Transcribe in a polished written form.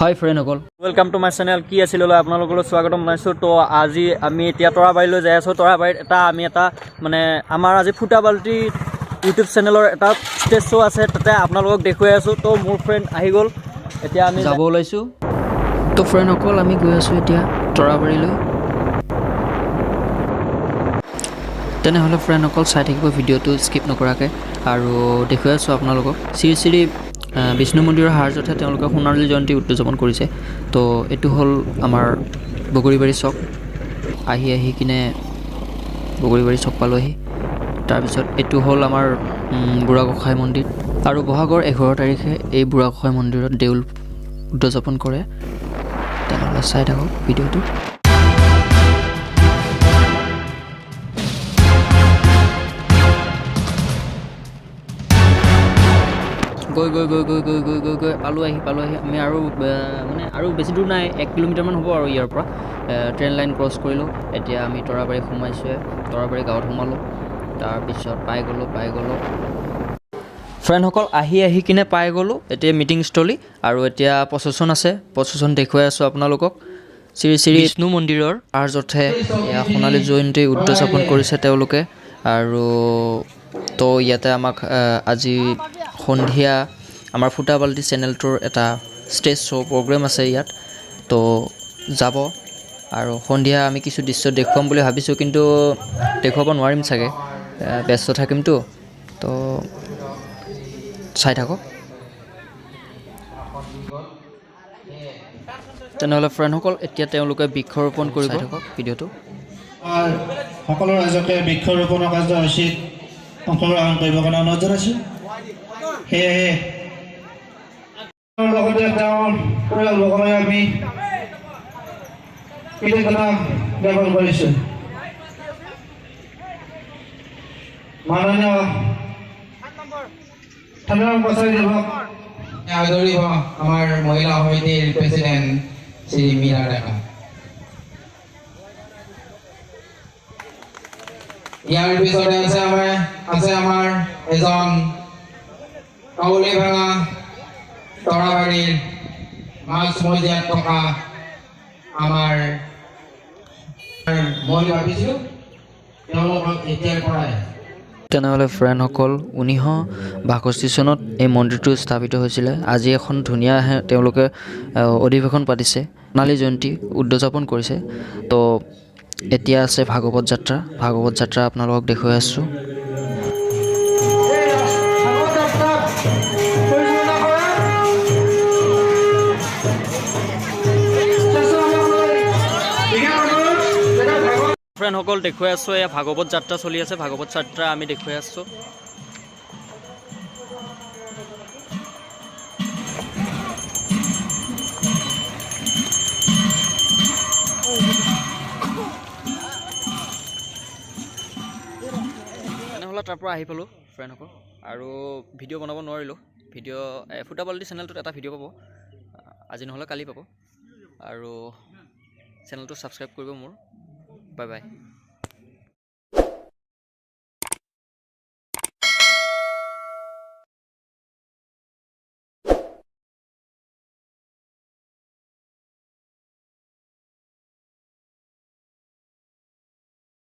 Hi friend সকল welcome to my channel কি আছিল আপোনালোকক স্বাগতম জনাইছো তো আজি আমি এতিয়া তৰাবাৰীলৈ যাই আছো তৰাবাৰীত এটা আমি এটা মানে আমাৰ আজি ফুটাবালটি ইউটিউব চেনেলৰ এটা ষ্টেজ শ্ব আছে তাতে আপোনালোকক দেখুৱাই আছো তো মোৰ ফ্ৰেণ্ড আহি গ'ল এতিয়া আমি যাব ওলাইছো তো ফ্ৰেণ্ড সকল আমি গৈ আছো এতিয়া তৰাবাৰীলৈ তেনেহ'লে ফ্ৰেণ্ড সকল চাই থাকিব ভিডিঅ'টো স্কিপ নকৰাকৈ আৰু দেখুৱাই আছো আপোনালোকক শ্ৰী বিষ্ণু মন্দিৰৰ হাৰ্জতহে তেওঁলোকে সোণালী জয়ন্তী উদযাপন কৰিছে তো এইটো হ'ল আমাৰ বগৰীবাৰী চক আহি কিনে বগৰীবাৰী চক পালোহি তাৰপিছত এইটো হ'ল আমাৰ বুঢ়াগোসাঁই মন্দিৰ আৰু বহাগৰ 11 তাৰিখে এই বুঢ়াগোসাঁই মন্দিৰত দেউল উদযাপন কৰে তেনেহ'লে চাই থাকক ভিডিঅ'টো গৈ পালোহি আমি আৰু মানে আৰু বেছি দূৰ নাই 1 কিলোমিটাৰমান হ'ব আৰু ইয়াৰ পৰা ট্ৰেইন লাইন ক্ৰছ কৰিলোঁ এতিয়া আমি তৰাবাৰী সোমাইছোঁহে তৰাবাৰী গাঁৱত সোমালোঁ তাৰপিছত পাই গ'লোঁ ফ্ৰেণ্ডসকল আহি কিনে পাই গ'লোঁ এতিয়া মিটিংস্থলী আৰু এতিয়া প্ৰচেছন আছে প্ৰচেছন দেখুৱাই আছোঁ আপোনালোকক শ্ৰী বিষ্ণু মন্দিৰৰ আৰ্জতহে সোণালী জয়ন্তী উদযাপন কৰিছে তেওঁলোকে আৰু তো ইয়াতে আমাক আজি সন্ধিয়া আমাৰ ফুটাবালটি চেনেলটোৰ এটা ষ্টেজ শ্ব' প্ৰগ্ৰেম আছে ইয়াত তো যাব আৰু সন্ধিয়া আমি কিছু দৃশ্য দেখুৱাম বুলি ভাবিছোঁ কিন্তু দেখুৱাব নোৱাৰিম চাগে ব্যস্ত থাকিমতো তো চাই থাকক তেনেহ'লে ফ্ৰেণ্ডসকল এতিয়া তেওঁলোকে বৃক্ষৰোপণ কৰিব থাকক ভিডিঅ'টো সকলো ৰাইজকে বৃক্ষৰোপণৰ কাৰ্যসূচীত অংশগ্ৰহণ কৰিবৰ কাৰণে অনুৰোধ জনাইছোঁ সেয়েহে লগতে তেওঁৰ পৰিয়ালবৰ্গলৈ আমি কৃতজ্ঞতা জ্ঞাপন কৰিছোঁ মাননীয় থানাৰ কৰ্মচাৰীজনক আদৰিব আমাৰ মহিলা সমিতিৰ প্ৰেচিডেণ্ট শ্ৰী মীৰা ডেকা ইয়াৰ পিছতে আছে আমাৰ এজন কাউলি ভাঙা তৰাবাৰীৰ মাজমজিয়াত থকা আমাৰ মই ভাবিছোঁ তেওঁলোকক এতিয়াৰ পৰাই তেনেহ'লে ফ্ৰেণ্ডসকল 1962 চনত এই মন্দিৰটো স্থাপিত হৈছিলে আজি এখন ধুনীয়া তেওঁলোকে অধিৱেশন পাতিছে সোণালী জয়ন্তী উদযাপন কৰিছে তো এতিয়া আছে ভাগৱত যাত্ৰা আপোনালোকক দেখুৱাই আছোঁ ফ্ৰেণ্ডসকল দেখুৱাই আছোঁ এয়া ভাগৱত যাত্ৰা চলি আছে ভাগৱত যাত্ৰা আমি দেখুৱাই আছোঁ তেনেহ'লে তাৰ পৰা আহি পালোঁ ফ্ৰেণ্ডসকল আৰু ভিডিঅ' বনাব নোৱাৰিলোঁ ফুটাবালটি চেনেলটোত এটা ভিডিঅ' পাব আজি নহ'লে কালি পাব আৰু চেনেলটো ছাবস্ক্ৰাইব কৰিব মোৰ বাই বাই